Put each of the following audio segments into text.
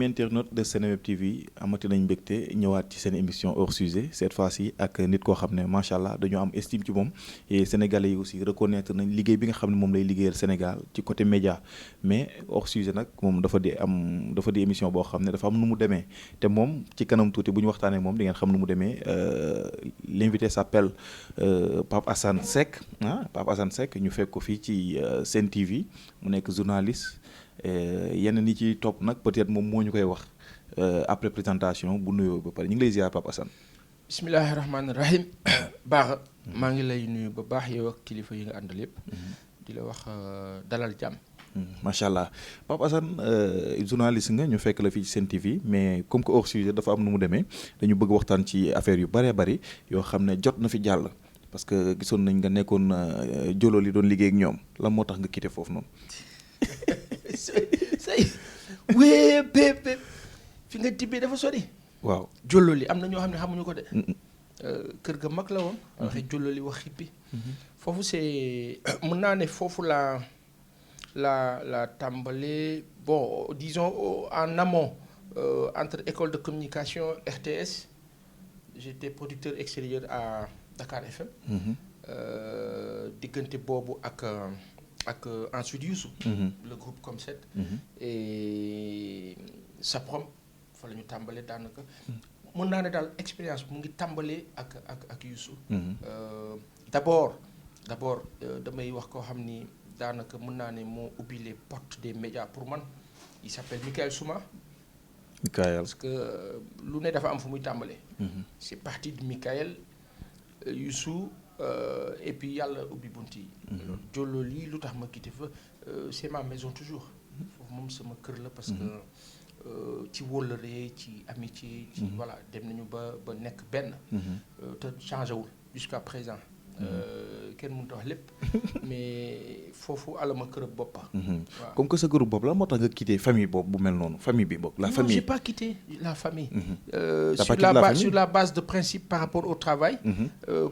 ami internaute de Seneweb TV amati nañ mbégte ñëwaat ci seen émission hors sujet cette fois-ci ak nit koo xam ne macha allah dañoo am estime ci moom et sénégalais yi aussi reconnaître nañ liggéey bi nga xam ne moom lay liggéeyal Sénégal ci côté média mais hors sujet nag moom dafa di émission boo xam ne dafa am nu mu demee te moom ci kanam tuuti bu ñu waxtaanee moom di ngeen xam nu mu demee l'invité s'appelle Pape Assane Seck Pape Assane Seck ñu fekk ko fii ci Sen TV mu nekk journaliste. Yenn ni ci topp nag peut-être moom moo ñu koy wax après présentation bu nuyoo ba pare ñu ngi lay ziar Pape Assane. bismillahi rahmaani rahim. baax maa ngi lay nuyu ba baax yow ak kilifa yi nga àndal yëpp. di la wax dalal jàmm. macha allah Pape Assane journaliste nga ñu fekk la fii ci Sen TV mais comme que hors sujet dafa am nu mu demee dañu bëgg waxtaan ci affaire yu bëree bëri yoo xam ne jot na fi jàll parce que gisoon nañ nga nekkoon joloo li doon liggéey ak ñoom lan moo tax nga quitté foofu noonu. say wee bépp fi nga tibbee dafa sori. waaw jolloli am na ñoo xam ne xamuñu ko de. kër ga mag la woon. waxee jolloli wax xippi. foofu c'est mën naa ne foofu la tàmbalee bon disons en amont entre école de communication RTS j'étais producteur extérieur à Dakar FM. diggante boobu ak ensuite Youssou. le groupe Comme7. et Saprom fa la ñu tàmbalee daanaka. mën naa ne daal expérience mu ngi tàmbalee ak Youssou. d'abord damay wax koo xam ni daanaka mën naa ne moo ubbi les portes des médias pour man il s'appelle Michael Souma. parce que lu ne dafa am fu muy tàmbalee. c'est parti de Michael Youssou. Et puis yàlla ubbi bunt yi. jolloo lii lu tax ma quitté fa c'est ma maison toujours. foofu moom sama kër la parce que ci wóllëre ci amitié. ci voilà dem nañu ba nekk benn. te changé wul jusqu'à présent. kenn mënut a wax lépp mais foofu alama kër boppa waaw comme que sa kër bopp la moo tax nga quitté famille boobu bu mel noonu famille bi bokk. la famille non j'ai pas quitté la famille. sur la base de principe par rapport au travail.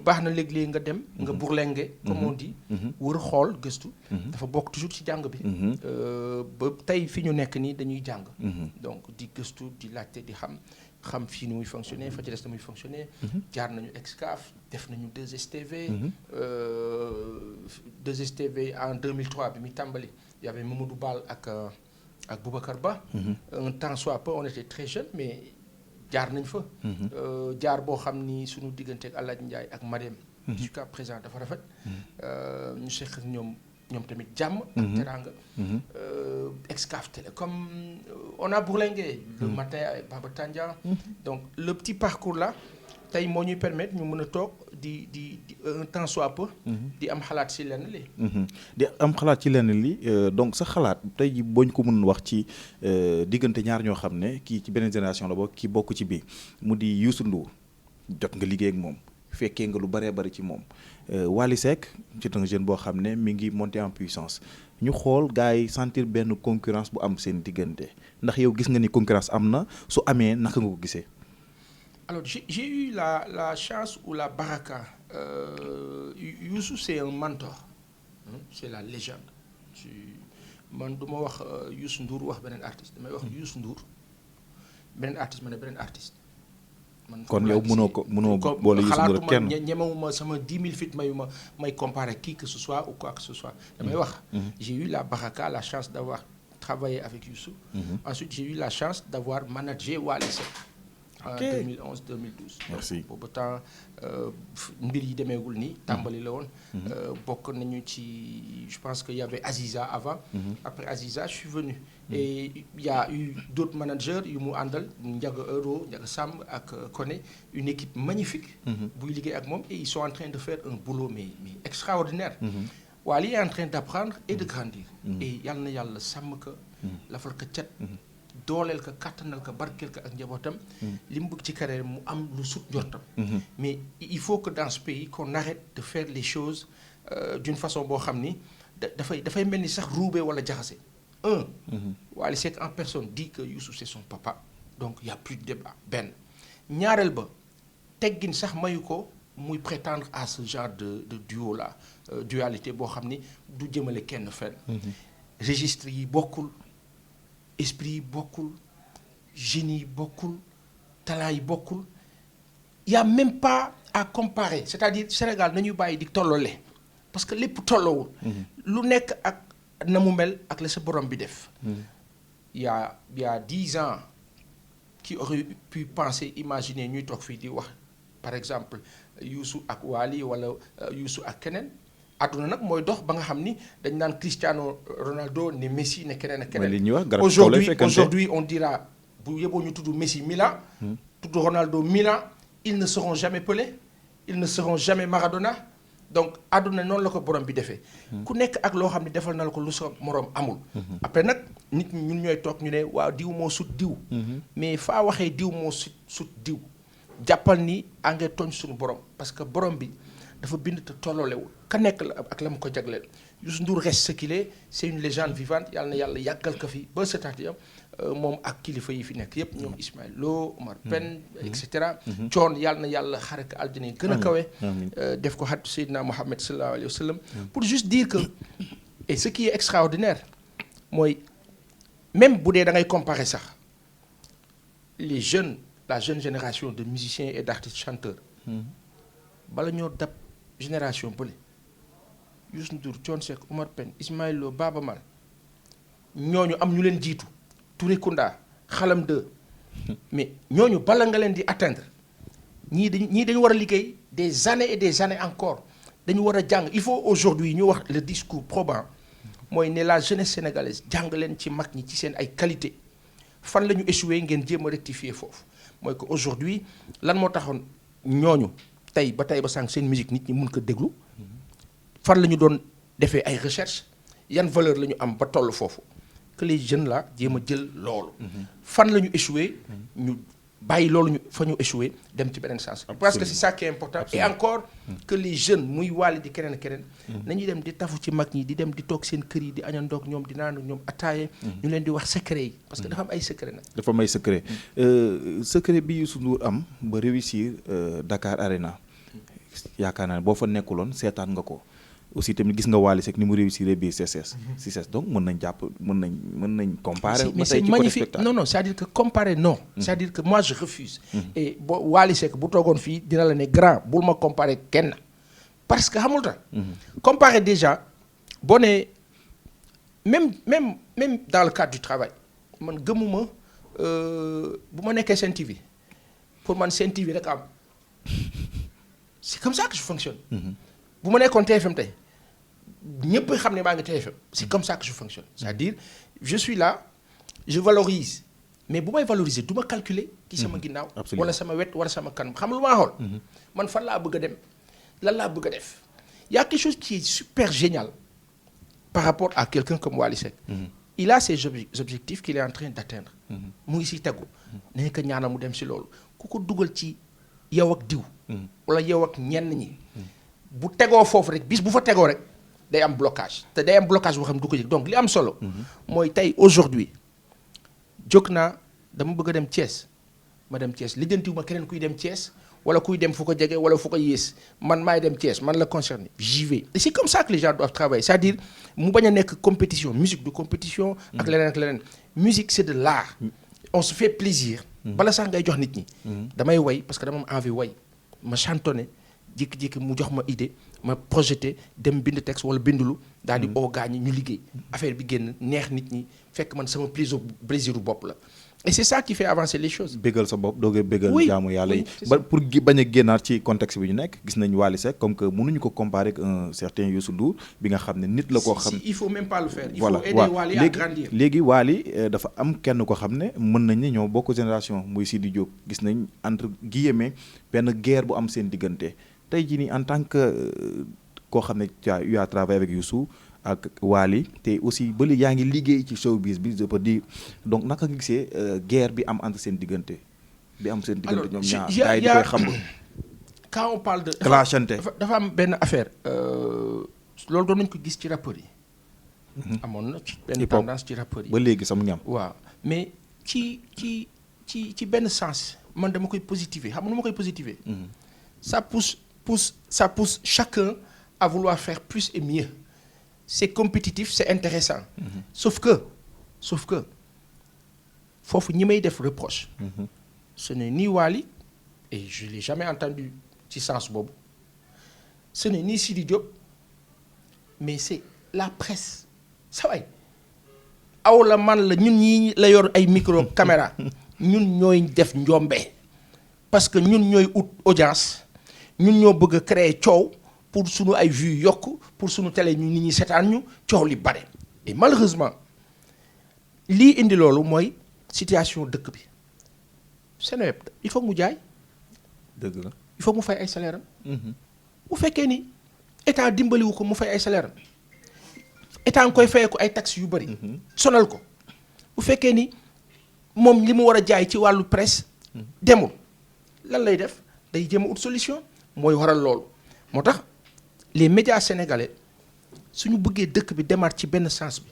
baax na léeg-léeg nga dem. nga burlenge comme on dit. wër xool gëstu. dafa bokk toujours ci jàng bi. ba tey fi ñu nekk nii dañuy jàng. donc di gëstu di laajte di xam fii nu muy fonctionner fa ci des na muy fonctionner. jaar nañu Excaf def nañu 2STV. 2STV en 2003 bi muy tàmbali y avait Mamadou Ball ak Boubacar Ba. un temps soit peu on était très jeunes mais jaar nañ fa. jaar boo xam ni suñu diggante ak Alaaji Ndiaye ak Mariam. jusqu'à présent dafa rafet. ñu seq ak ñoom tamit jàmm. ak teraanga. Excaf Télécom on a bourlingué le matin avec Baba Tandian. donc le petit parcours là tey moo ñuy permettre ñu mën a toog di un temps soit peu. di am xalaat ci lenn li. di am xalaat ci lenn li donc sa xalaat tey jii boo ñu ko mën wax ci diggante ñaar ñoo xam ne kii ci beneen génération la bokk kii bokk ci bii mu di Youssou Ndour jot nga liggéey ak moom fekkee nga lu bëree bëri ci moom Wally Seck c'est un jeune boo xam ne mi ngi monter en puissance ñu xool gars yi sentir benn concurrence bu am seen diggante ndax yow gis nga ni concurrence am na su amee naka nga ko gisee. alors j'ai eu la chance ou la baraka Youssou c'est un mentor c'est la légende man du ma wax Youssou Ndour wax beneen artiste damay wax Youssou Ndour beneen artiste ma ne beneen artiste. man kon yow mënoo boole Youssou Ndour kenn ñemewuma sama 10 000 fit may comparer qui que ce soit ou quoi que ce soit damay wax. j'ai eu la baraka la chance d'avoir travaillé avec Youssou. Ensuite j'ai eu la chance d'avoir managé Wally Seck. en 2011 2012. merci boobu temps mbir yi demeewul nii tàmbali la woon. bokk nañu ci je pense que y avait Aziza avant. après Aziza je suis venu. et il y a eu d'autres managers yu mu àndal Ndiaga Euro Ndiaga Samb ak Koné une équipe magnifique. buy liggéey ak moom et ils sont en train de faire un boulot mais extraordinaire. Wally est en train d'apprendre et de grandir. et yal na yàlla sàmm ko. lafal ko cat. dooleel ko kàttanal ko barkeel ko ak njabootam. li mu bëgg ci carrière mu am lu sut njortam. mais il faut que dans ce pays qu'on arrête de faire les choses d'une façon boo xam ni dafay mel ni sax ruube wala jaxase. Wally Seck en personne dit que Youssou c'est son papa donc il y a plus de débat benn ñaareel ba teggin sax mayu ko muy prétendre à ce genre de duo là dualité boo xam ni du jëmale kenn fenn. registre yi bokkul esprit yi bokkul génie yi bokkul talent yi bokkul y a même pas à comparer c'est-à-dire Sénégal nañuy bàyyi di tolloole parce que lépp tolloowul lu nekk ak na mu mel ak la sa borom bi def il y a 10 ans qui aurait pu penser imaginer ñuy toog fii di wax par exemple Youssou ak Wally wala Youssou ak keneen àdduna nag mooy dox ba nga xam ni dañ naan Cristiano Ronaldo ne Messi ne keneen ak keneen aujourd'hui on dira bu yeboo ñu tudd Messi Milan tudd Ronaldo Milan ils ne seront jamais Pelé ils ne seront jamais Maradona donc àdduna noonu la ko borom bi defee ku nekk ak loo xam ne defal na la ko lu sa moroom amul après nag nit ñi ñun ñooy toog ñu ne waaw diw moo sut diw mais faa waxee diw moo sut diw jàppal ni engrais tooñ suñu borom parce que borom bi dafa bind te tolloolewul ka nekk la ak la mu ko jagleel Youssou Ndour reste ce qu'il est c'est une légende vivante yàlla na yàlla yàggal ko fi ba setaati yam moom ak kilifa yi fi nekk yépp ñoom Ismaël Lo Omar Pène et cetera coon yàlla na yàlla xare ko aljana yi gën a kawe def ko xat Seydina Mohamed sallallahu alayhi wa sallam pour juste dire que et ce qui est extraordinaire mooy même bu dee da ngay comparer sax la jeune génération de musiciens et d'artistes chanteurs bala ñoo dab génération bële Youssou Ndour Thione Seck Omar Pène Ismaël Lo Baaba Maal ñooñu am ñu leen jiitu Touré Kunda Xalam 2 mais ñooñu bala nga leen di atteindre ñii dañu war a liggéey des années et des années encore dañu war a jàng il faut aujourd'hui ñu wax le discours probant mooy ne la jeunesse sénégalaise jàng leen ci mag ñi ci seen ay qualité fan la ñu échoué ngeen jéem a rectifier foofu mooy que aujourd'hui lan moo taxoon ñooñu tey ba sànq seen musique nit ñi mun ko déglu fan la ñu doon defee ay recherche yan valeur la ñu am ba toll foofu que les jeunes là jéem a jël loolu fan la ñu échoué ñu bàyyi loolu ñu fa ñu échoué dem ci beneen sens parce que c'est ça qui est important et encore que les jeunes muy Wally di keneen nañuy dem di tafu ci mag ñi di dem di toog seen kër yi di añandoog ñoom di naan ñoom attaaye ñu leen di wax secret yi parce que dafa am ay secret nag dafa am ay secret secret bi Youssou Ndour am ba réussir Dakar Arena yaakaar naa ne boo fa nekkuloon seetaan nga ko aussi tamit gis nga Wally Seck ni mu réussir biir CCS donc mën nañ comparer. mais c'est magnifique non c'est-à-dire que comparer non. c'est-à-dire que moi je refuse. et boo Wally Seck bu toogoon fii dina la ne grand bul ma comparer kenn parce que xamul tax. comparer déjà boo nee même dans le cadre du travail man gëmuma bu ma nekkee Sen TV pour man Sen TV rek am c'est comme ça que je fonctionne. bu ma nekkoon TFM tey ñëpp xam ne maa ngi TFM c'est comme ça que je fonctionne c'est-à-dire je suis là je valorise mais bu may valoriser du ma calculer ci sama ginnaaw wala sama wet wala sama kanam xam lu maa xool man fan laa bëgg a dem lan laa bëgg a def y a quelque chose qui est super génial par rapport à quelqu'un comme Wally Seck il a ses objectifs qu'il est en train d'atteindre mu ngi siy tegu nañ ko ñaanal mu dem si loolu ku ko dugal ci yow ak diw wala yow ak ñenn ñi bu tegoo foofu rek bis bu fa tegoo rek day am blocage te day am blocage boo xam ne du ko yëg donc li am solo mooy tey aujourd'hui jóg naa dama bëgg a dem Thiès ma dem Thiès lijjantiwu ma keneen kuy dem Thiès wala kuy dem fu ko jege wala fu ko yées man maay dem Thiès man la concerné j'y vais et c'est comme ça que les gens doivent travailler c'est-à-dire mu bañ a nekk compétition musique de compétition ak leneen musique c'est de l'art on se fait plaisir bala sax ngay jox nit ñi damay way parce que dama am envie way ma chantonné jékki-jékki mu jox ma idée ma projeté dem bind texte wala bindulu daal di oo gaañi ñu liggéey affaire bi génn neex nit ñi fekk man sama plaisir bopp la et c'est ça qui fait avancer les choses. bégal sa bopp doogee bégal jaamu yàlla yi ba pour bañ a génnaat ci contexte bi ñu nekk gis nañ Wally Seck comme que mënuñu ko comparer ak un certain Youssou Ndour bi nga xam ne nit la koo xam il faut même pas le faire il faut aider Wally à grandir léegi Wally dafa am kenn ko xam ne mën nañ ne ñoo bokk génération muy Sidi Diop gis nañ entre guillemets benn guerre bu am seen diggante tey jii nii en tant que koo xam ne tu as travaillé avec Youssou ak Wally te aussi ba léegi yaa ngi liggéey ci showbiz bi je peux dire donc naka nga gisee guerre bi am entre seen diggante ñoom ñaar gars yi di koy xam quand on parle de clashante dafa am benn affaire loolu doon nañ ko gis ci rappeurs yi amoon na ci benn tendance ci rappeurs yi ba léegi sama ñam waaw mais ci benn sens man dama koy positiver xam nga nu ma koy positiver ça pousse chacun à vouloir faire plus et mieux. C'est compétitif, c'est intéressant. Sauf que foofu ñi may def reproche ce n'est ni Wally et je l'ai jamais entendu ci sens boobu ce n'est ni Sidi Diop mais c'est la presse sa waay aw la man la ñun ñii la yor ay micro caméra ñun ñooy def njombe parce que ñun ñooy ut audience ñun ñoo bëgg a créer coow pour sunu ay vues yokk pour sunu télé ñu nit ñi seetaan ñu coow li bare et malheureusement lii indi loolu mooy situation dëkk bi Seneweb il faut mu jaay. dëgg la il faut mu fay ay salaire am. bu fekkee ni état dimbaliwu ko mu fay ay salaire am état nga koy fayee ko ay taxes yu bëri. sonal ko bu fekkee ni moom li mu war a jaay ci wàllu presse. demul lan lay def day jéem a ut solution mooy waral loolu moo tax les médias sénégalais suñu bëggee dëkk bi demaat ci benn sens bi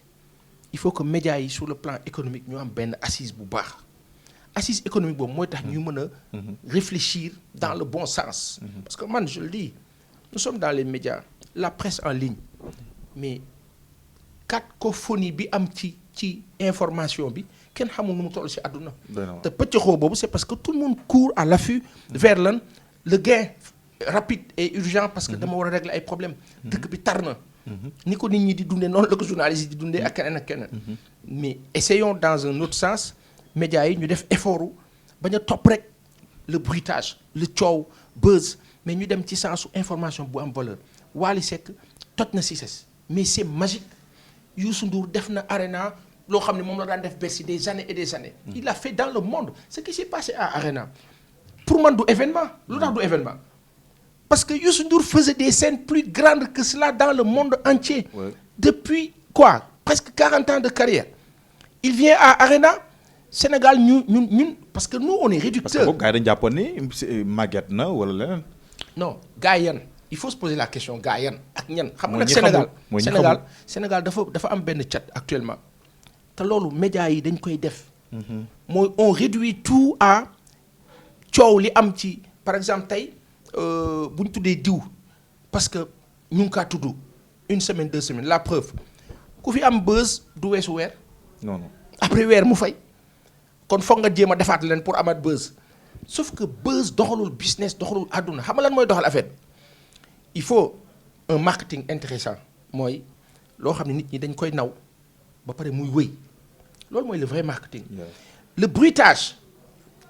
il faut que médias yi sur le plan économique ñu am benn assise bu baax assise économique boobu mooy tax ñu mën a réfléchir dans le bon sens. Parce que man je le dis nous sommes dans les médias la presse en ligne mais cacophonie bi am ci information bi kenn xamul nu mu toll ci àdduna. te pëccëxoo boobu c'est parce que tout le monde court à l'affût vers lan le gain rapide et urgent parce que dama war a régler ay problèmes. dëkk bi tar na. ni ko nit ñi di dundee noonu la ko journalistes yi di dundee ak keneen ak keneen. mais essayons dans un autre sens médias yi ñu def effort bañ a topp rek le bruitage le coow buzz mais ñu dem ci sensu information bu am valeur Wally Seck toj na Cissesse mais c'est magique Youssou Ndour def na Arena loo xam ne moom la daan def Bercy des années et des années. il a fait dans le monde ce qui s'est passé à Arena pour man du événement lu tax du événement parce que Youssou Ndour faisait des scènes plus grandes que cela dans le monde entier. Ouais. Depuis quoi presque 40 ans de carrière il vient à Arena Sénégal ñun parce que nous on est réducteurs. parce que boobu gars yi dañu jàppoon ni màgget na wala leneen. non gars yan il faut se poser la question gars yan ak ñan. xam nga nag Sénégal dafa am benn chat actuellement te loolu médias yi dañ koy def. mooy on réduit tout à coow li am ci par exemple tey bu ñu tuddee diw parce que ñu ngi kaa tudd 1 semaine 2 semaines la preuve ku fi am buzz du weesu weer. non après weer mu fay. kon foog nga jéem a defaat leen pour amaat buzz sauf que buzz doxalul business doxalul àdduna xam nga lan mooy doxal affaire il faut un marketing intéressant mooy loo xam ne nit ñi dañ koy naw ba pare muy wëy loolu mooy le vrai marketing. le bruitage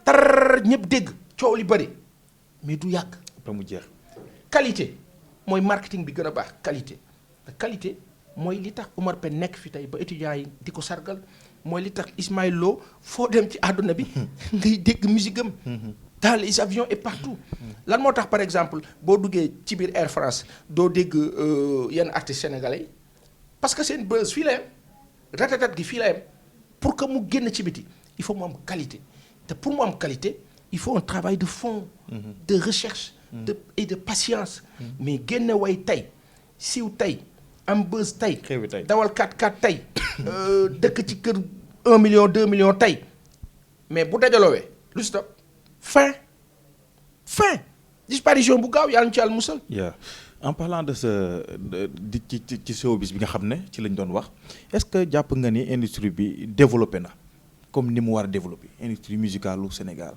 tar ñëpp dégg coow li bëri mais du yàgg. ba mu jeex. qualité mooy marketing bi gën a baax qualité te qualité mooy li tax Omar Pène nekk fi tey ba étudiants yi di ko sargal. mooy li tax Ismaël Lo foo dem ci àdduna bi ngay dégg musique am dans les avions et partout lan moo tax par exemple boo duggee ci biir Air France doo dégg yenn artistes sénégalais yi parce que seen buzz fii la yem ratatat gi fii la yem pour que mu génn ci biti il faut mu am qualité te pour mu am qualité il faut un travail de fond de recherche et de patience mais génne way tey siiw tey am buzz tey dawal 4x4 tey dëkk ci kër 1 million 2 millions tey mais bu dajaloowee lu stop fin disparition bu gaaw yàlla ñu ci yàlla musal. en parlant de ci showbiz bi nga xam ne ci lañ doon wax est-ce que jàpp nga ni industrie bi développé na comme ni mu war a développé industrie musicale au Sénégal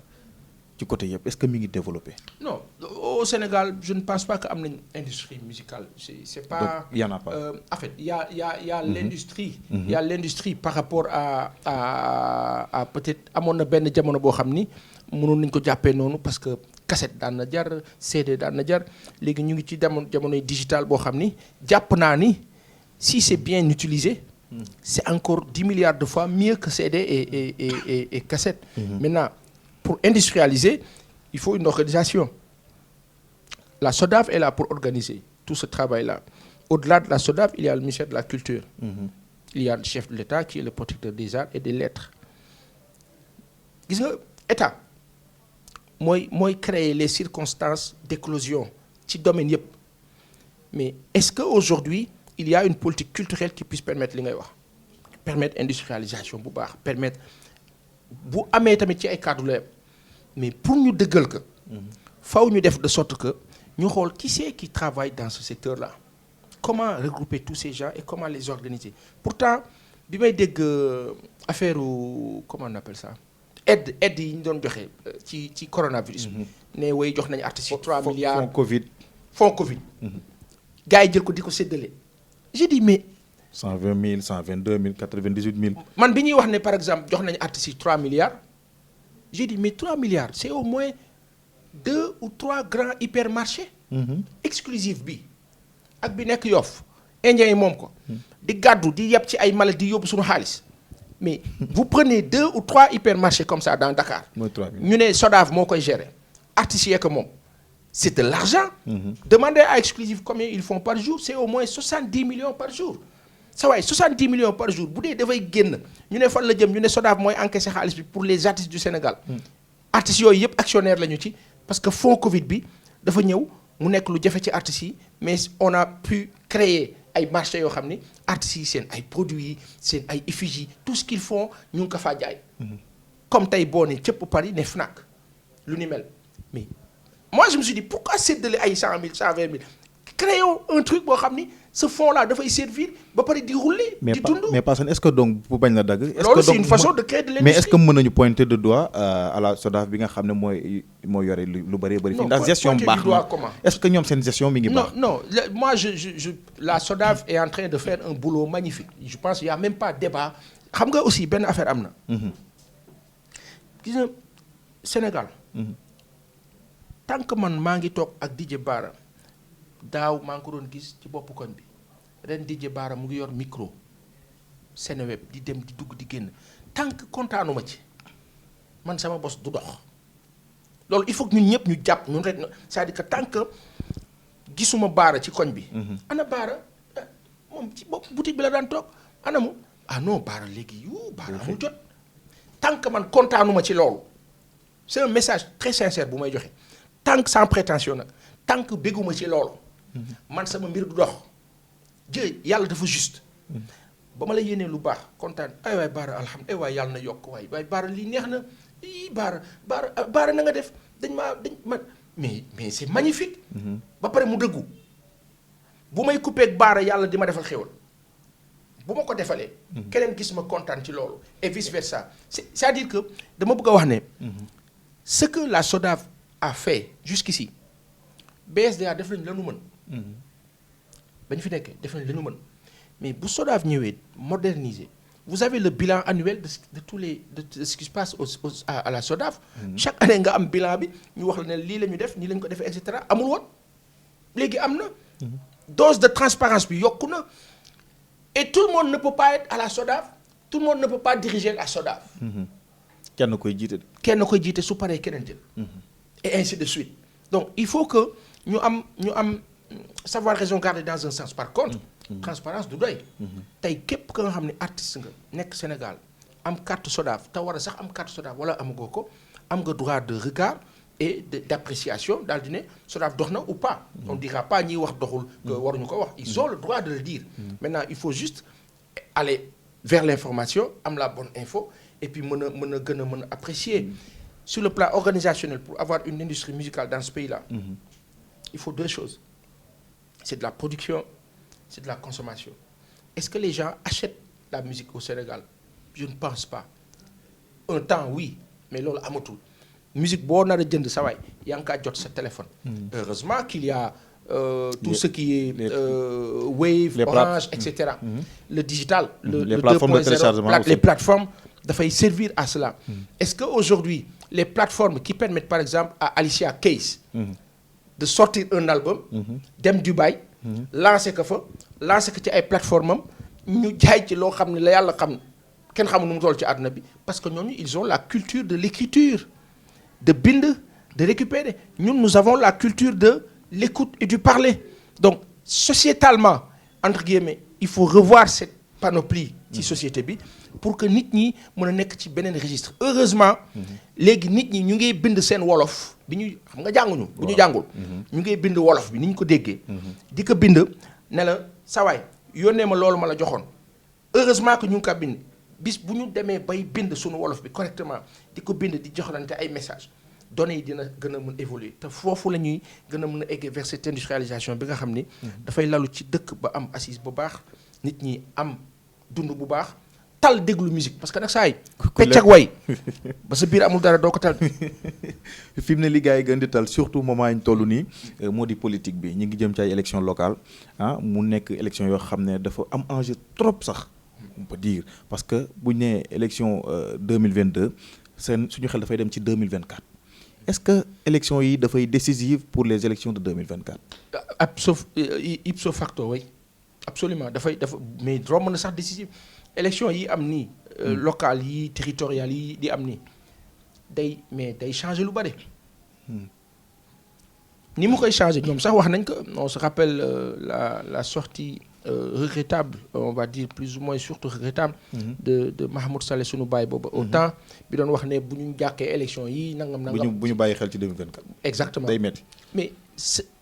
ci côté yëpp est-ce que mi ngi développé. non au Sénégal je ne pense pas que am nañ industrie musicale c'est pas. donc y en a pas. En fait y a l'industrie. y a l'industrie par rapport à peut-être amoon na benn jamono boo xam ni mënoon nañ ko jàppee noonu parce que cassette daan na jar CD daan na jar léegi ñu ngi ci jamonoy digital boo xam ni jàpp naa ni si c'est bien utilisé. c'est encore 10 milliards de fois mieux que CD et cassette. Maintenant. Pour industrialiser, il faut une organisation. La SODAV est là pour organiser tout ce travail-là. Au-delà de la SODAV, il y a le ministère de la Culture. Il y a le chef de l'État qui est le protecteur des arts et des lettres. Gis nga État mooy créer les circonstances d'éclosion ci domaine yëpp. Mais est-ce qu'aujourd'hui, il y a une politique culturelle qui puisse permettre li ngay wax permettre industrialisation bu baax permettre bu amee tamit ci ay cadre la mais pour ñu dëggal ko faw ñu def de sorte que ñu xool qui c'est qui travaille dans ce secteur-là comment regrouper tous ces gens et comment les organiser pourtant bi may dégg affaire comment on appelle ça aide yi ñu doon joxe ci coronavirus bi. ne way jox nañu artistes yi 3 milliards fonds Covid. gars yi jël ko di ko séddale. j'ai dit mais. 120 000 122 000 98 000. man bi ñuy wax ne par exemple jox nañu artistes yi 3 milliards. j'ai dit mais 3 milliards c'est au moins 2 ou 3 grands hypermarchés. exclusif bi ak bi nekk Yoff indien yi moom ko. di gàddu di yeb ci ay malade di yóbbu suñu xaalis. mais vous prenez 2 ou 3 hypermarchés comme ça dans Dakar. ñu ne SODAV moo koy gérer. artistes yi que moom c'est de l'argent. Demandez à exclusif combien ils font par jour c'est au moins 70 millions par jour. sa waay 70 millions par jour bu dee dafay génn ñu ne fan la jëm ñu ne SODAV mooy encaisser xaalis bi pour les artistes du Sénégal. artistes yooyu yëpp actionnaire lañu ci parce que fonds Covid bi dafa ñëw mu nekk lu jafe ci artistes yi mais on a pu créer ay marchés yoo xam ni artistes yi seen ay produits yi seen ay effigies tout ce qu'ils font ñu ngi ko faa jaay. comme tey boo ne cëpp Paris ne Fnac lu ni mel mais moi je me suis dit pourquoi séddale ay 100 000 120 000 créons un truc boo xam ni ce fonds là dafay servir ba pare di rouler. di dund mais parce que est-ce que donc bu bañ la dagg. est-ce que loolu c'est une façon de créer de l'industrie. mais est-ce que mën nañu pointer de doigt à la SODAV bi nga xam ne mooy yore lu bëree bëri. fii ndax gestion baax na est-ce que ñoom seen gestion mi ngi baax. non moi la SODAV est en train de faire un boulot magnifique je pense qu'il y a même pas débat xam nga aussi benn affaire am na. gis nga Sénégal. tant que man maa ngi toog ak DJ Bara daaw maa ngi ko doon gis ci boppu koñ bi ren DJ Bara mu ngi yor micro Seneweb di dem di dugg di génn tant que kontaanuma ci man sama bos du dox loolu il faut que ñun ñëpp ñu jàpp ñun rek c'est-à-dire que tant que gisuma Bara ci koñ bi. ana Bara moom ci bopp boutique bi la daan toog ana mu non Bara léegi Bara amul jot tant que man kontaanuma ci loolu c'est un message très sincère bu may joxe tant que sans prétention nag tant que bégguma ci loolu. man sama mbir du dox yàlla dafa juste ba ma la yéenee lu baax kontaan ay waay Bara alhamdulilah ay waay yàlla na yokk waay Bara lii neex na Bara na nga def dañ ma mais c'est magnifique. ba pare mu dëggu bu may coupé ak Bara yàlla di ma defal xéwal bu ma ko defalee. keneen gis ma kontaan ci loolu et vice versa c'est-à-dire que dama bëgg a wax ne. ce que la SODAV a fait jusqu'ici BSDA def nañ la ñu mën. ba ñu fi nekkee def nañ la ñu mën mais bu SODAV ñëwee moderniser vous avez le bilan annuel de tous les de ce qui se passe à la SODAV. chaque année nga am bilan bi ñu wax la ne lii la ñu def nii la ñu ko defee et cetera amul woon léegi am na. dose de transparence bi yokku na et tout le monde ne peut pas être à la SODAV tout le monde ne peut pas diriger la SODAV. kenn koy jiite su paree keneen jël. et ainsi de suite donc il faut que ñu am savoir raison garder dans un sens par contre. transparence du doy. tey képp ka nga xam ne artiste nga nekk Sénégal am carte SODAV te war a sax am carte SODAV wala amagoo ko am nga droit de regard et d'appréciation daal di ne SODAV dox na ou pas. on dira pas ñiy wax doxul. que waruñu ko wax ils ont le droit de le dire. maintenant il faut juste aller vers l'information am la bonne info et puis mën a gën a apprécier. sur le plan organisationnel pour avoir une industrie musicale dans ce pays-là. il faut 2 choses c'est de la production c'est de la consommation est-ce que les gens achètent la musique au Sénégal je ne pense pas un temps oui mais loolu amatul musique boo nar a jënd sa waay yaa ngi kaa jot sa téléphone. heureusement qu'il y a tout ce qui est Wave Orange et cetera. le digital le plateformes de téléchargement les plateformes dafay servir à cela. est-ce que aujourd'hui les plateformes qui permettent par exemple à Alicia Keys de sortir un album dem Dubaï lancer ko fa lancer ko ci ay plateformes am ñu jaay ci loo xam ne la yàlla xam kenn xamul nu mu toll ci àdduna bi parce que ñooñu ils ont la culture de l'écriture de bind de récupérer ñun nous avons la culture de l'écoute et du parler donc sociétalement entre guillemets il faut revoir cette panoplie ci société bi pour que nit ñi mën a nekk ci beneen registre heureusement léegi nit ñi ñu ngi bind seen wolof bi ñu xam nga jànguñu bu ñu jàngul ñu ngi bind wolof bi ni ñu ko déggee di ko bind ne la sawaay yónnee ma loolu ma la joxoon heureusement que ñu ngi ko bind bis bu ñu demee bay bind suñu wolof bi correctement di ko bind di joxlante ay message données yi dina gën a mën évoluer te foofu la ñuy gën a mën a egg vers cette industrialisation bi nga xam ni dafay lalu ci dëkk ba am assise bu baax nit ñi am dund bu baax tal déglu musique parce que nag saa yi pecc ak way ba sa biir amul dara doo ko tal. fi mu ne li gars yi gën di tal surtout moment yi ñu toll nii moo di politique bi ñu ngi jëm ci ay élection locale mu nekk élection yoo xam ne dafa am enjeu trop sax on peut dire parce que bu ñu nee élection 2022 suñu xel dafay dem ci 2024 est-ce que élection yi dafay décisive pour les élections de 2024. ipso facto oui absolument dafa mais romb na sax décisive élection yi am nii locales yi territoriales yi di am nii day changer lu bari ni mu koy changer ñoom sax wax nañ ko on se rappelle la sortie regrettable on va dire plus ou moins surtout regrettable de Mahmoud Saleh sunu baay boobu autant bi doon wax ne bu ñu jàkkee élection yi nangam bu ñu bàyyi xel ci 2024 exactement day metti mais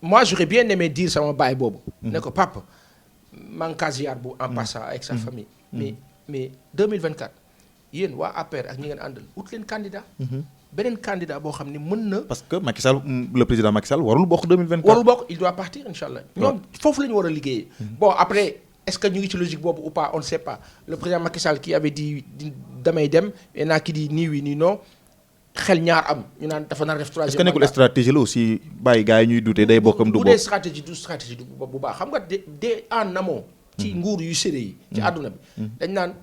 moi j'aurais bien aimé dire sama baay boobu ne ko papa maa ngi ziar bu en passant avec sa famille mais 2024 yéen waa APR ak ñi ngeen àndal ut leen candidat beneen candidat boo xam ne mën na. parce que Macky Sall le président Macky Sall warul bokk 2024. warul bokk il doit partir incha allah. ñoom foofu la ñu war a liggéeyee. bon après est-ce que ñu ngi ci logique boobu ou pas on ne sait pas le président Macky Sall qui avait dit damay dem et naa ki di nii oui nii non xel ñaar am ñu naan dafa nar def troisième. est-ce que nekkul stratégie la aussi bàyyi gars yi ñuy douter day bokkam du bokk. bu dee stratégie bu baax xam nga de en amont. ci nguur yu séré yi. ci àdduna bi. dañ naan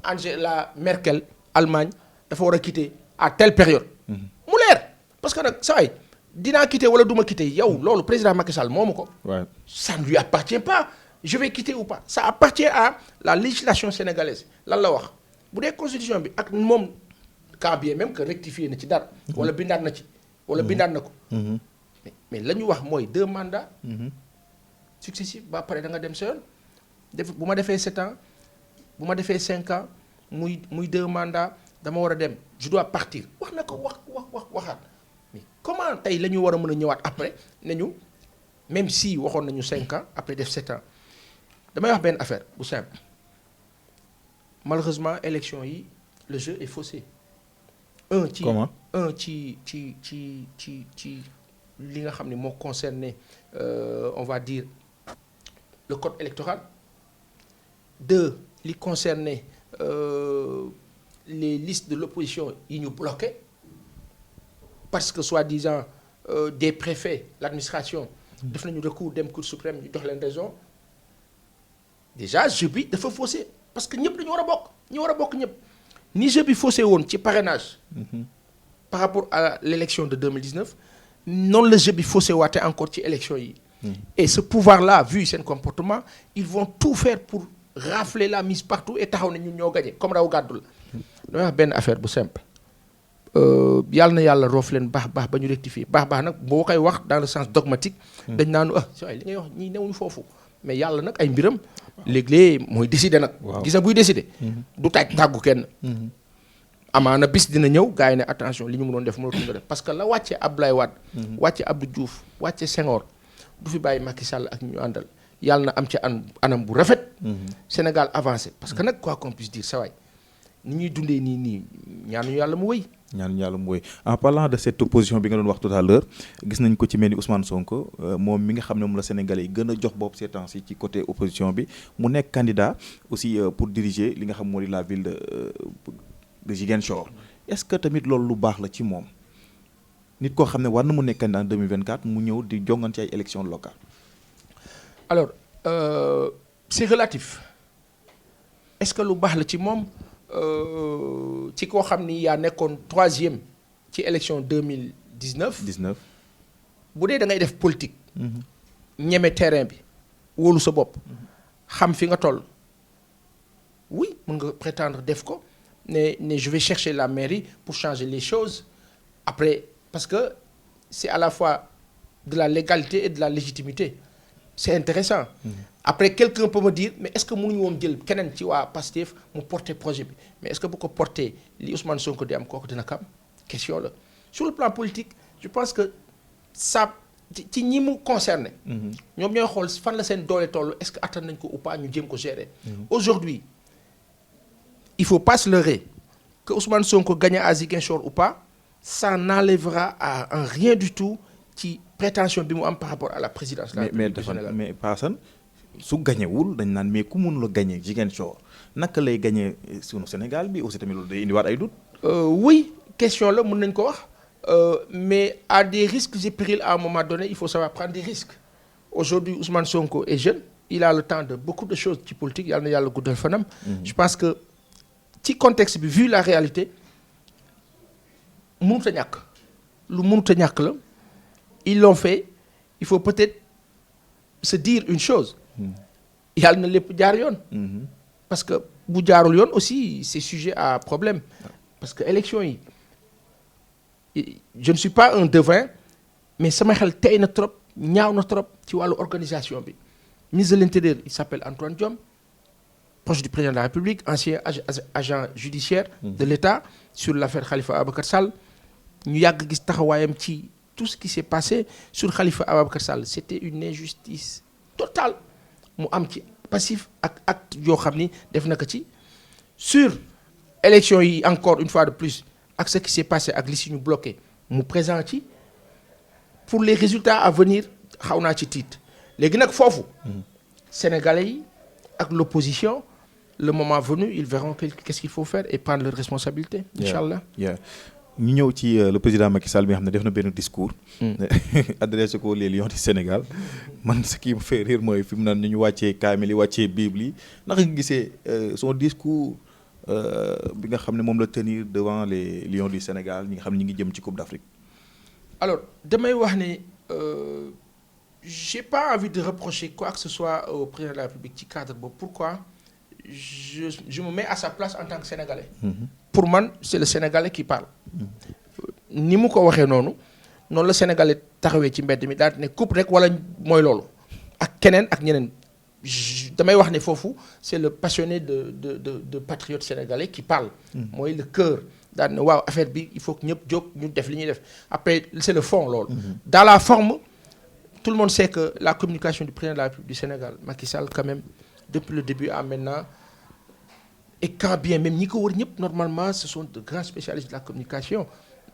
Angela Merkel Allemagne dafa war a quitter à telle période. mu leer parce que nag saa yi dinaa quitter wala du ma quitter yow loolu président Macky Sall moomu ko. ça ne lui appartient pas je vais quitter ou pas ça appartient à la législation sénégalaise lan la wax bu dee constitution bi ak moom quand bien même que rectifier na ci dara. wala bindaat na ci. wala bindaat na ko. mais la ñu wax mooy 2 mandats. successifs ba pare da nga dem sa yoon bu ma defee 7 ans bu ma defee 5 ans muy 2 mandats. dama war a dem je dois partir wax na ko waxaat mais comment tey la ñu war a mën a ñëwaat après nañu même si waxoon nañu 5 ans après def 7 ans damay wax benn affaire bu simple malheureusement élection yi le jeu est faussé. ci li nga xam ne moo concerné on va dire le code électoral 2 li concerné. Les listes de l'opposition yi ñu bloqué parce que soi-disant des préfets l'administration def nañu recours dem Cour suprême ñu jox leen raison déjà jeu bi dafa faussé parce que ñëpp dañu war a bokk ñëpp ni jeu bi faussé woon ci parrainage par rapport à l'élection de 2019 noonu la jeu bi faussé waate encore ci élection yi et ce pouvoir-là vu seen comportement ils vont tout faire pour rafler la mise partout et taxaw ne ñun ñoo gagné comme raw gàddu la damay wax benn affaire bu simple yàlla na yàlla roof leen baax ba ñu rectifier baax nag boo koy wax dans le sens dogmatique dañ naanu li ngay wax ñii newuñu foofu mais yàlla nag ay mbiram léeg-léeg mooy décider nag gis na buy décider du tàggu kenn amaana bis dina ñëw gars yi ne attention li ñu mënoon def mënatuñu ko def parce que la wàcce Abdoulaye Wade wàcce Abdou Diouf wàcce Senghor du fi bàyyi Macky Sall ak ñu àndal yàlla na am ci anam bu rafet Sénégal avancé parce que nag quoi qu'on puisse dire sa waay ni ñuy dundee nii ñaanuñu yàlla mu wéy. En parlant de cette opposition bi nga doon wax tout à l'heure gis nañ ko ci mel ni Ousmane Sonko moom mi nga xam ne moom la Sénégalais yi gën a jox bopp ces temps-ci ci côté opposition bi mu nekk candidat aussi pour diriger li nga xam moo di la ville de Ziguinchor est-ce que tamit loolu lu baax la ci moom nit koo xam ne war na mu nekk candidat en 2024 mu ñëw di jongante ci ay élections locales. alors c'est relatif est-ce que lu baax la ci moom. ci koo xam ni yaa nekkoon 3e ci élection 2019 bu dee da ngay def politique ñeme terrain bi wóolu sa bopp xam fi nga toll oui mën nga prétendre def ko ne je vais chercher la mairie pour changer les choses après parce que c'est à la fois de la légalité et de la légitimité c'est intéressant après quelqu'un peut me dire mais est-ce que mënuñu woon jël keneen ci waa Pastef mu porter projet bi mais est-ce que bu ko porter li Ousmane Sonko di am kooku dina kam question la sur le plan politique je pense que ça ci ñi mu concerné ñoom ñooy xool fan la seen doole toll est-ce que attan nañ ko ou pas ñu jéem ko gérer aujourd'hui il faut pas se leurrer que Ousmane Sonko gagne à Ziguinchor ou pas ça n'enlèvera à rien du tout ci prétention bi mu am par rapport à la présidence de la République du Sénégal. mais Paasan su gañewul dañ naan mais ku mënula gañe Ziguinchor naka lay gañe sunu Sénégal bi aussi tamit loolu day indiwaat ay doute. Oui, question la mën nañ ko wax mais à des risques et périls à un moment donné il faut savoir prendre des risques. Aujourd'hui Ousmane Sonko est jeune, il a le temps de beaucoup de choses ci politique yàlla na yàlla guddal fanam. Je pense que ci contexte bi vu la réalité mënut a ñàkk lu mënut a ñàkk la ils l'ont fait, il faut peut-être se dire une chose. yàlla na lépp jaar yoon. Parce que bu jaarul yoon aussi c'est sujet à problème. Parce que élection yi je ne suis pas un devin mais sama xel tey na trop ñaaw na trop ci wàllu organisation bi. Ministre de l'Intérieur il s'appelle Antoine Diome, proche du président de la République, ancien agent judiciaire de l'État sur l'affaire Khalifa Ababacar Sall. ñu yàgg gis taxawaayam ci tout ce qui s'est passé sur Khalifa Ababacar Sall. C'était une injustice totale mu am ci passif ak acte yoo xam ni def na ko ci sur élection yi encore une fois de plus ak ce qui s'est passé ak li si ñu bloqué mu présent ci pour les résultats à venir xaw naa ci tiit léegi nag foofu sénégalais yi ak l'opposition le moment venu ils verront qu'est-ce qu'il faut faire et prendre leurs responsabilités inchallah. ñu ñëw ci le président Macky Sall bi nga xam ne def na benn discours. adressé ko les lions du Sénégal. man ce qui me fait rire mooy fi mu naan ñu wàccee kaamil yi wàccee Bible yi naka nga gisee son discours bi nga xam ne moom la tenir devant les lions du Sénégal ñi nga xam ne ñi ngi jëm ci Coupe d'Afrique. Alors damay wax ne j'ai pas envie de reprocher quoi que ce soit au président de la République ci cadre boobu. Pourquoi je me mets à sa place en tant que Sénégalais. Pour man c'est le Sénégalais qui parle. ni mu ko waxee noonu la Sénégalais taxawee ci mbedd mi daal ne coupe rek wala mooy loolu ak keneen ak ñeneen damay wax ne foofu c'est le passionné de patriote sénégalais qui parle. mooy le cœur daal ne waaw affaire bi il faut que ñëpp jóg ñu def li ñuy def après c'est le fond loolu. Dans la forme tout le monde sait que la communication du président de la République du Sénégal Macky Sall quand même depuis le début à maintenant. Et quand bien même ñi ko wër ñëpp normalement ce sont de grands spécialistes de la communication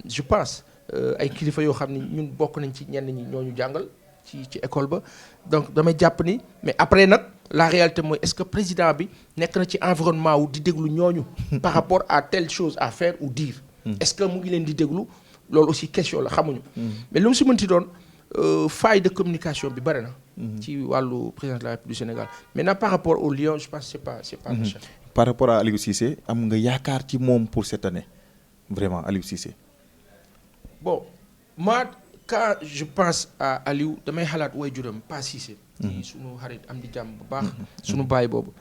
je pense ay kilifa yoo xam ni ñun bokk nañ ci ñenn ñi ñoo ñu jàngal ci école ba donc damay jàpp ni mais après nag la réalité mooy est-ce que président bi nekk na ci environnement wu di déglu ñooñu par rapport à telle chose à faire ou dire est-ce que mu ngi leen di déglu loolu aussi question la xamuñu mais lu mu si mënti doon faille de communication bi bari na ci wàllu président de la République du Sénégal maintenant par rapport au Lion je pense c'est pas le chef. Par rapport à Aliou Cissé am nga yaakaar ci moom pour cette année vraiment Aliou Cissé. Bon moi quand je pense à Aliou damay xalaat waajuram Pa Cissé. di sunu xarit am di jàmm bu baax. sunu baay boobu.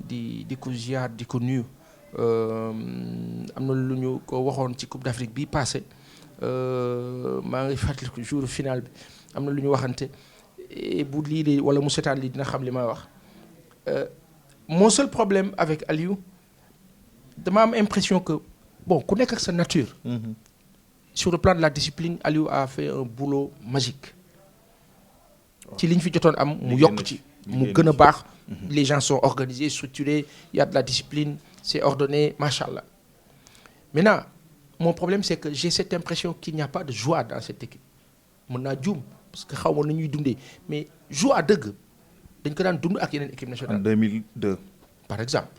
di ko ziar di ko nuyu. am na lu ñu ko waxoon ci Coupe d'Afrique bii passé maa ngi fàttaliku jour final bi am na lu ñu waxante bu lii de wala mu seetaan lii dina xam li may wax. Mon seul problème avec Aliou dama am impression que bon ku nekk ak sa nature. Sur le plan de la discipline Aliou a fait un boulot magique. ci li ñu fi jotoon am mu yokk ci mu gën a baax. Les gens sont organisés structurés il y a de la discipline c'est ordonné machallah. Maintenant mon problème c'est que j'ai cette impression qu'il n'y a pas de joie dans cette équipe mën naa juum parce que xaw ma nu ñuy dundee mais joie dëgg. dañ ko daan dund ak yeneen équipe nationale. En 2002. par exemple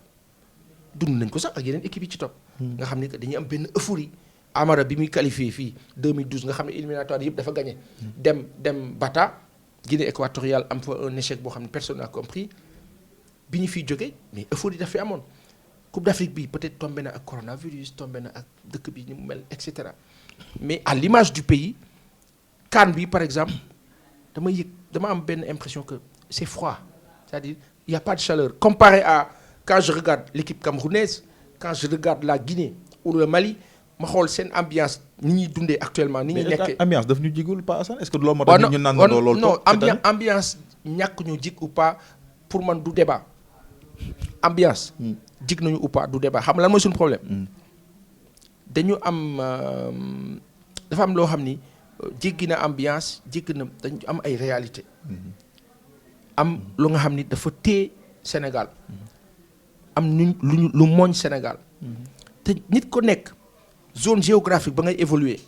dund nañ ko sax ak yeneen équipe yi ci topp. nga xam ne que dañuy am benn euphorie. Amara bi muy qualifié fii 2012 nga xam ne éliminatoire yëpp dafa gagné. dem Bata Guinée équatoriale am fa un échec boo xam ne personne n'a compris bi ñu fiy jógee mais euphorie daf fi amoon. Coupe d'Afrique bi peut-être tombé na ak coronavirus tombé na ak dëkk bi ni mu mel et cetera mais à l'image du pays CAN bi par exemple dama am benn impression que. C'est froid, c'est-à-dire il y a pas de chaleur comparé à quand je regarde l'équipe camerounaise quand je regarde la Guinée ou le Mali ma xool seen ambiance ni ñuy dundee actuellement ni ñuy nekkee ambiance daf ñu jigul pas Assane est-ce que loolu moo tax ñu naan loolu non ambiance ñàkk ñu jig ou pas pour man du débat ambiance jig nañu ou pas du débat xam nga lan mooy suñu problème dañu am dafa am loo xam ni jéggi na ambiance jéggi na dañu am ay réalité am lu nga xam ni dafa téye Sénégal am lu mooñ Sénégal te nit ko nekk zone géographique ba ngay évoluer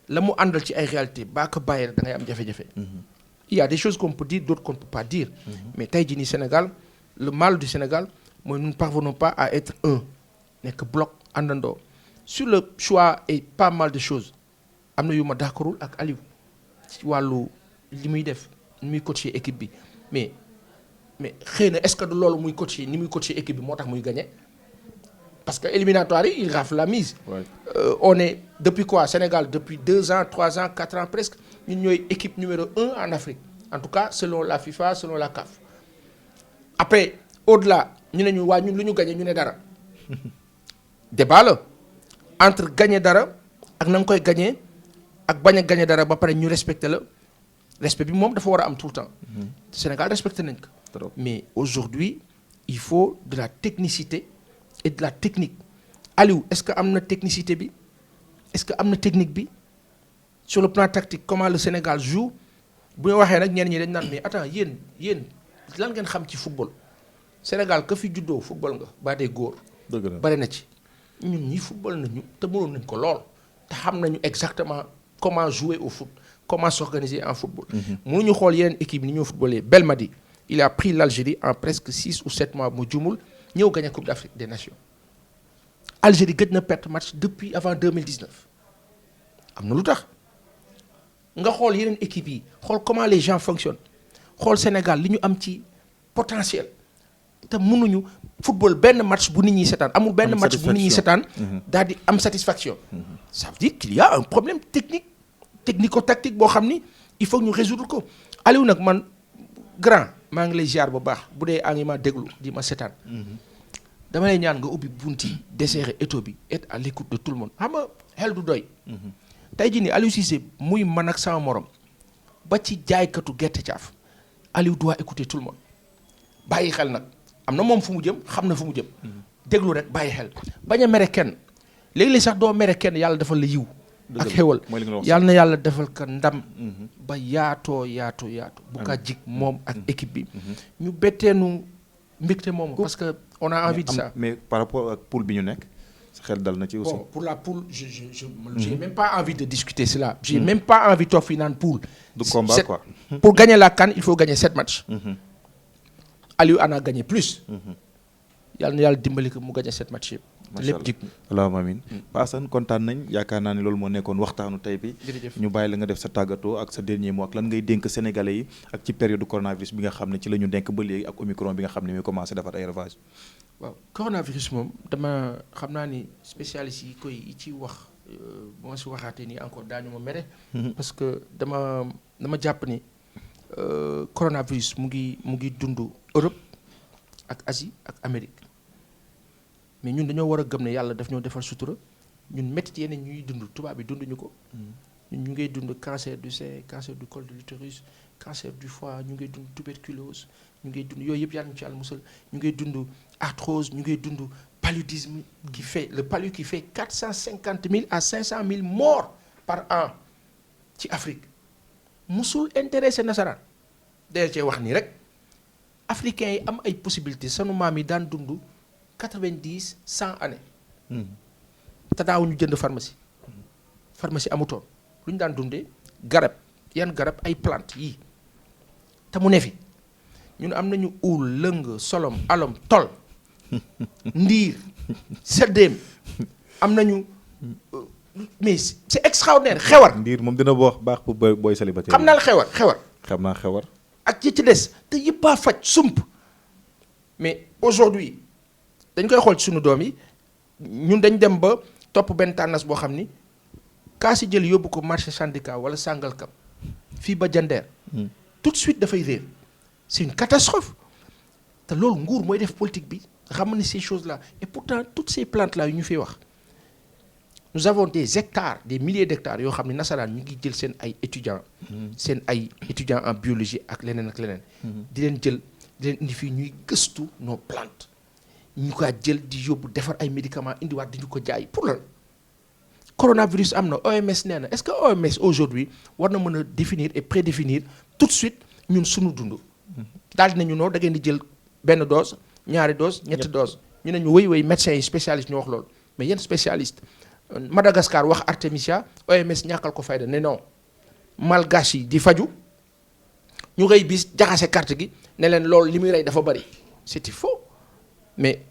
la mu àndal ci ay réalité baa ko bàyyi rek da ngay am jafe-jafe il y a des choses qu'on peut dire, d'autres qu'on ne peut pas dire. Mais tey jii nii Sénégal, le mal du Sénégal, mooy nous ne parvenons pas à être un nekk bloc àndandoo. Sur le choix et pas mal de choses am na yu ma d'accordul ak Aliou ci wàllu li muy def ni muy coacher équipe bi mais xëy na est-ce que de loolu muy coacher ni muy coacher équipe bi moo tax muy gagner parce que éliminatoire yi il rafle la mise. Ouais. On est depuis quoi Sénégal depuis 2 ans 3 ans 4 ans presque ñun ñooy équipe numéro 1 en Afrique en tout cas selon la FIFA selon la CAF. Après au-delà ñu ne ñu waa ñun lu ñu gagner ñu ne dara débat la entre gagner dara ak na nga koy gagner ak bañ a gagner dara ba pare ñu respecter la respect bi moom dafa war a am tout le temps. Sénégal respecté nañ ko. Mais aujourd'hui il faut de la technicité et de la technique. Aliou est-ce que am na technicité bi est-ce que am na technique bi sur le plan tactique comment le Sénégal joue bu ñu waxee nag ñenn ñi dañ naan mais attends yéen lan ngeen xam ci football Sénégal ka fi juddoo football nga ba dee góor. dëgg la bari na ci ñun ñi football nañu te mënoon nañ ko lool te xam nañu exactement comment jouer au foot comment s'organiser en football. mënuñu xool yeneen équipe ni ñoo footballé Belmadi il a pris l'Algérie en presque 6 ou 7 mois mu jumul ñëw gagné Coupe d'Afrique des Nations. Algérie gëj na perte match depuis avant 2019 am na lu tax nga xool yeneen équipes yi xool comment les gens fonctionnent xool Sénégal li ñu am ci potentiel te mënuñu football benn match bu nit ñi seetaan amul benn match bu nit ñi seetaan daal di am satisfaction. Ça veut dire qu'il y a un problème technico-tactique boo xam ni il faut que ñu résoudre ko. Aliou nag man grand maa ngi lay ziar bu baax bu dee a ngi ma déglu di ma seetaan. dama lay ñaan nga ubbi bunti desserrer étau bi être à l'écoute de tout le monde xam nga xel du doy. tey jii nii Aliou Cissé muy man ak sama morom ba ci jaaykatu gerte caaf Aliou doit écouter tout le monde bàyyi xel nag am na moom fu mu jëm xam na fu mu jëm. déglu rek bàyyi xel bañ a mere kenn léegi-léeg sax doo mere kenn yàlla defal la yiw. ak xéwal yàlla na yàlla defal ka ndam. ba yaatoo. bu ka jig moom ak équipe bi. ñu betteenu mbégte moom parce que on a envie de ça. mais par rapport ak poule bi ñu nekk sa xel dal na ci aussi. Bon pour la poule j'ai même pas envie de discuter cela. J'ai même pas envie toog fii naan poule. du combat quoi. Pour gagner la CAN il faut gagner 7 matchs. Aliou en a gagné plus. yàlla na yàlla dimbali ko mu gagné 7 matchs yëpp. lépp jig allahumma amiin. Pa Assane kontaan nañ yaakaar naa ne loolu moo nekkoon waxtaanu tey bi. ñu bàyyi la nga def sa tàggatoo ak sa dernier mot ak lan ngay dénk sénégalais yi ak ci période coronavirus bi nga xam ne ci la ñu denk ba léegi ak omicron bi nga xam ne muy commencé defar ay ravage. waaw coronavirus moom dama xam naa ni spécialistes yi koy ci wax bu ma si waxaatee nii encore daañu ma mere. parce que dama jàpp ni coronavirus mu ngi dund Europe ak Asie ak Amérique. mais ñun dañoo war a gëm ne yàlla daf ñoo defal sutura ñun métti yeneen ñuy dund tubaab bi dunduñu ko. ñun ñu ngay dund cancer du sein cancer du col de l'utérus cancer du foie ñu ngay dund tuberculose ñu ngay dund yooyu yëpp yàlla ñu ci yàlla musal ñu ngay dund arthrose ñu ngay dund paludisme qui fait le palud qui fait 450 000 à 500 000 morts par an ci Afrique musul intéressé nasaraan day cee wax nii rek africains yi am ay possibilités sanu maam yi daan dund 90 100 années. te daawuñu jënd pharmacie amutoon lu ñu daan dundee garab yan garab ay plante yii te mu ne fi ñun am nañu uul lëng solom alom tol ndiir seddeem am nañu mais c'est extraordinaire xewar. ndiir moom dina baax pour booy célibataire. xam naa la xewar. xam naa xewar. ak ci des te yëpp a faj sump mais aujourd'hui dañ koy xool ci suñu doom yi ñun dañ dem ba topp benn tànnas boo xam ni kaa si jël yóbbu ko marché syndicat wala Sangalkam fii ba Jandeer tout de suite dafay réer c'est une catastrophe te loolu nguur mooy def politique bi xam ne ces choses là et pourtant toutes ces plantes là yu ñu fiy wax nous avons des hectares des milliers d'hectares yoo xam ne nasaraan ñu ngi jël seen ay étudiants en biologie ak leneen di leen indi fii ñuy gëstu nos plantes ñu ko jël di yóbbu defar ay médicaments indiwaat di ñu ko jaay pour lan coronavirus am na OMS nee na est-ce que OMS aujourd'hui war na mën a définir et prédéfinir tout de suite ñun suñu dund daal dinañu noo da ngeen di jël benn dose ñaari dose ñetti dose ñu ne ñu wéy médecins yi spécialistes ñu wax loolu mais yenn spécialiste Madagascar wax Artemisia OMS ñàkkal ko fayda ne non malgache yi di faju ñu rëy bis jaxase carte gi ne leen loolu li muy rey dafa bari c'était faux mais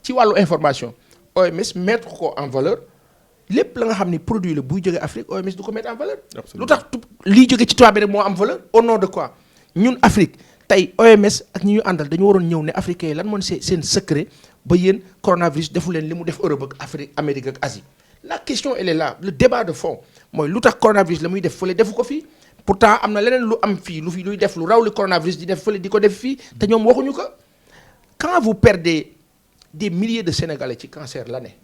ci wàllu information OMS mettre ko en valeur lépp la nga xam ni produit la buy jógee Afrique OMS du ko mettre en valeur. lu tax liy jóge ci tubaab bi rek moo am valeur au nom de quoi ñun Afrique tey OMS ak ñi ñu àndal dañu waroon ñëw ne africains yi lan mooy seen secret ba yéen coronavirus defu leen li mu def Europe ak Afrique Amérique ak Asie la question elle est là le débat de fond mooy lu tax coronavirus la muy def fële defu ko fii pourtant am na leneen lu am fii luy def lu raw li coronavirus di def fële di ko def fii te ñoom waxuñu ko quand vous perdez des milliers de Sénégalais ci cancer l'année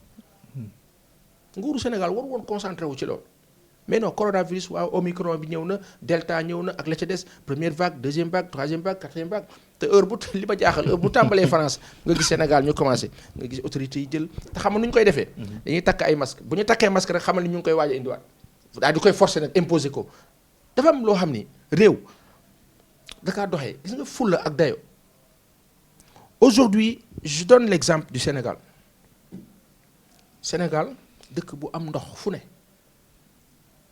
nguuru Sénégal war woon concentré wu ci loolu mais non coronavirus waaw Omicron bi ñëw na Delta ñëw na ak la ca des première vague deuxième vague troisième vague quatrième vague te heure bu li ma jaaxal heure bu tàmbalee France nga gis Sénégal ñu commencé nga gis autorités yi jël te xam nga nu ñu koy defee. dañuy takk ay masque bu ñu takkee masque rek xamal ni ñu ngi koy waaj a indiwaat daal di koy forcer nag imposer ko dafa am loo xam ni réew da kaa doxee gis nga fulla ak dayo aujourd'hui je donne l'exemple du Sénégal dëkk bu am ndox fu ne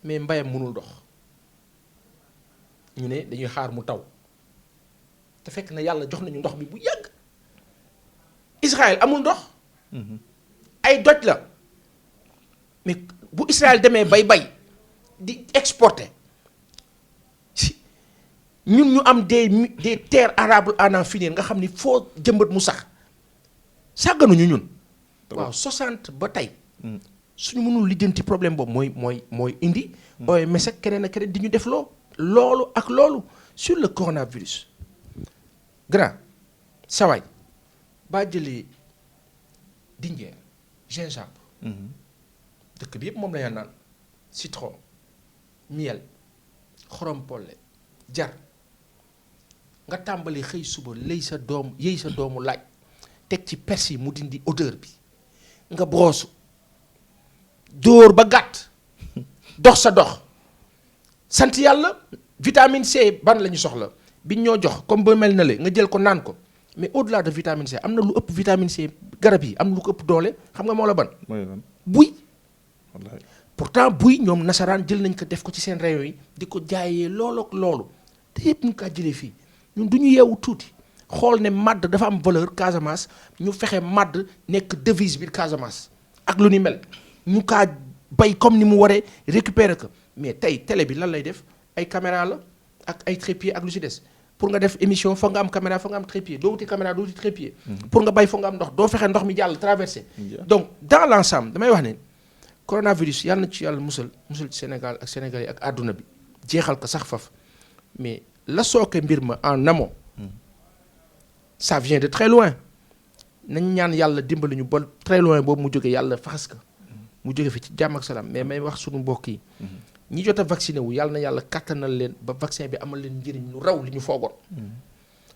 mais mbayam mënul dox ñu ne dañuy xaar mu taw te fekk na yàlla jox nañu ndox bi bu yàgg Israël amul ndox ay doj la mais bu Israël demee bay di exporter ñun ñu am des terres arables à en finir nga xam ni foo jëmbat mu sax sàgganuñu ñun waaw 60 ba tey suñu mënul lijjanti problème boobu mooy indi OMS ak keneen di ñu def loolu ak loolu sur le coronavirus grand sawaay baa jëlee dinjeer gingembre dëkk bi yëpp moom la ñu naan citron miel xorom polle jar nga tàmbali xëy suba yëy sa doomu laaj teg ci persil mu dindi odeur bi nga brosse dóor ba gàtt dox sa dox sant yàlla vitamine C ban la ñu soxla biñ ñoo jox comme ba mel na le nga jël ko naan ko mais au-delà de vitamine C am na lu ëpp vitamine C garab yi am na lu ko ëpp doole xam nga moo la ban buy pourtant buy ñoom nasaraan jël nañ ko def ko ci seen rayon yi di ko jaayee loolu ak loolu te yëpp ñu kaa jëlee fii ñun du ñu yeewu tuuti xool ne madd dafa am valeur Casamance ñu fexe madd nekk devise biir Casamance ak lu ni mel ñu kaa bay comme ni mu waree récupérer ko mais tey télé bi lan lay def ay caméra la ak ay trépied ak lu ci des pour nga def émission foog nga am caméra foog nga am trépied doo wuti caméra doo wuti trépied pour nga bay foog nga am ndox doo fexe ndox mi jàll traversé donc dans l'ensemble damay wax ne coronavirus yàlla na ci yàlla musal ci Sénégal ak Sénégal yi ak àdduna bi jeexal ko sax faf mais la sooke mbir ma en amont ça vient de très loin nañ ñaan yàlla dimbali ñu ba très loin boobu mu jógee yàlla faxas ko mu jóge fi ci jàmm ak salaam mais may wax suñu mbokk yi ñi jot a vacciné wu yàlla na yàlla kattanal leen ba vaccin bi amal leen njëriñ lu raw li ñu foogoon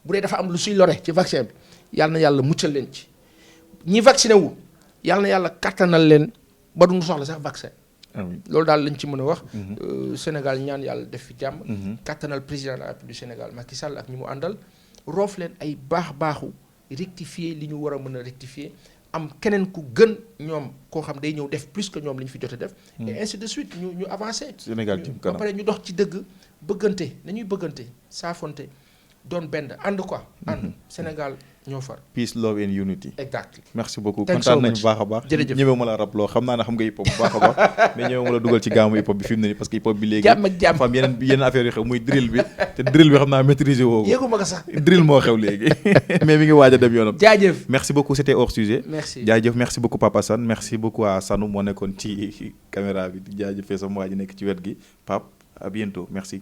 bu dee dafa am lu suy lore ci vaccin bi yàlla na yàlla muccal leen ci ñi vacciné wu yàlla na yàlla kattanal leen ba duñu soxla sax vaccin loolu daal lañ ci mën a wax Sénégal ñaan yàlla def fi jàmm kattanal président de la République du Sénégal Macky Sall ak ñi mu àndal roof leen ay baaxu rectifier li ñu war a mën a rectifier am keneen ku gën ñoom koo xam day ñëw def plus que ñoom li ñu fi jot a def et ainsi de suite ñu avancé Sénégal jëm kanam ba pare ñu dox ci dëgg bëggante nañuy bëggante saafonte doon benn ànd quoi ànd Sénégal ñoo far peace love and unity exactly merci beaucoup Thanks kontaan so nañu much. baax a baax Jërëjëf. ñëwee ma la rab loo xam naa ne xam nga hip hop bu baax a baax mais ñëwee ma la dugal ci gaamu hip hop bi fi mu ne nii parce que hip hop bi léegi jàmm ak jàmm dafa am yeneen affaire yu xew muy drill bi te drill bi xam naa maîtriser woo ko yéeguma ko sax drill moo xew léegi mais mi ngi waaj a dem yoonam jaajëf merci beaucoup c'était hors sujet merci jaajëf merci beaucoup Papa Sane merci beaucoup à Sanou moo nekkoon ci caméra bi di jaajëfee sama waa ji nekk ci wet gi Pape à bientôt merci